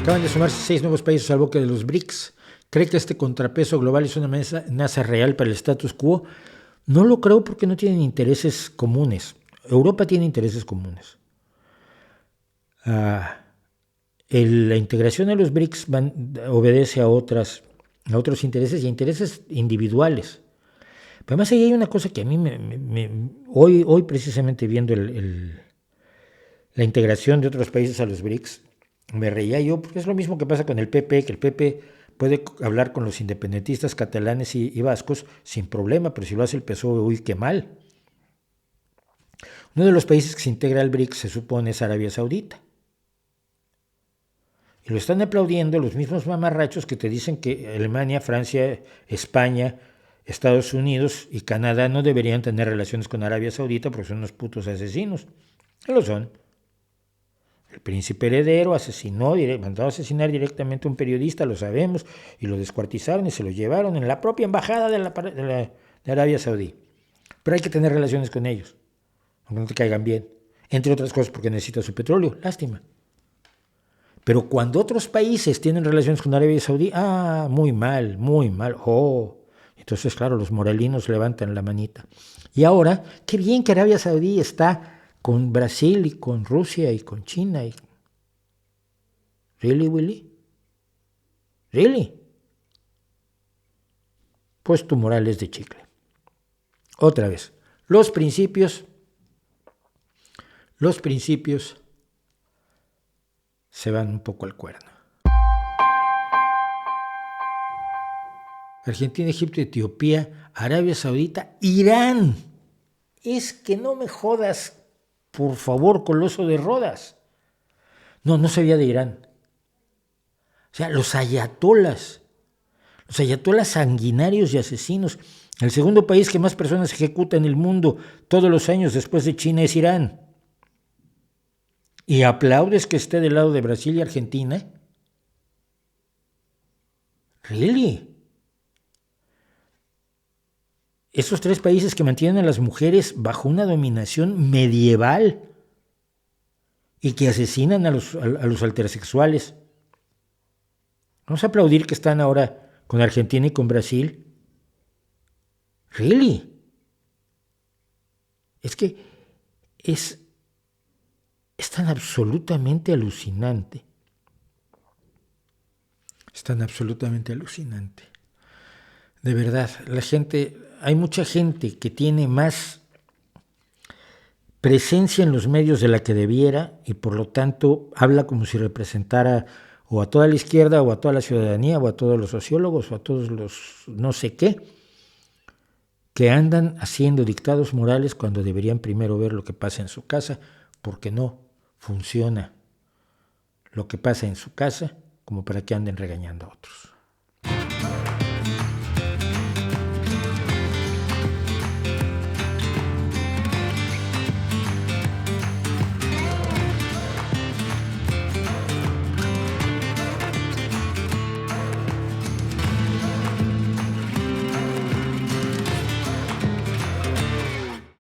Acaban de sumarse 6 nuevos países al bloque de los BRICS. ¿Cree que este contrapeso global es una amenaza real para el status quo? No lo creo porque no tienen intereses comunes. Europa tiene intereses comunes. La integración a los BRICS obedece a otros intereses y intereses individuales. Pero además ahí hay una cosa que a mí hoy precisamente viendo la integración de otros países a los BRICS, me reía yo, porque es lo mismo que pasa con el PP, que el PP puede hablar con los independentistas catalanes y vascos sin problema, pero si lo hace el PSOE, uy, qué mal. Uno de los países que se integra al BRICS se supone es Arabia Saudita. Y lo están aplaudiendo los mismos mamarrachos que te dicen que Alemania, Francia, España, Estados Unidos y Canadá no deberían tener relaciones con Arabia Saudita porque son unos putos asesinos. No lo son. El príncipe heredero mandó a asesinar directamente a un periodista, lo sabemos, y lo descuartizaron y se lo llevaron en la propia embajada de Arabia Saudí. Pero hay que tener relaciones con ellos, aunque no te caigan bien. Entre otras cosas porque necesita su petróleo, lástima. Pero cuando otros países tienen relaciones con Arabia Saudí, muy mal, muy mal. Entonces, claro, los moralinos levantan la manita. Y ahora, qué bien que Arabia Saudí está con Brasil y con Rusia y con China. ¿Really, Willy? ¿Really? Pues tu moral es de chicle. Otra vez, los principios se van un poco al cuerno. Argentina, Egipto, Etiopía, Arabia Saudita, Irán. Es que no me jodas, por favor, coloso de Rodas. No sabía de Irán. O sea, los ayatolas sanguinarios y asesinos. El segundo país que más personas ejecuta en el mundo todos los años después de China es Irán. ¿Y aplaudes que esté del lado de Brasil y Argentina? ¿Really? Esos 3 países que mantienen a las mujeres bajo una dominación medieval y que asesinan a los altersexuales. Vamos a aplaudir que están ahora con Argentina y con Brasil. ¿Really? Es que es tan absolutamente alucinante. Es tan absolutamente alucinante. De verdad, hay mucha gente que tiene más presencia en los medios de la que debiera y por lo tanto habla como si representara o a toda la izquierda o a toda la ciudadanía o a todos los sociólogos o a todos los no sé qué, que andan haciendo dictados morales cuando deberían primero ver lo que pasa en su casa, porque no funciona lo que pasa en su casa como para que anden regañando a otros.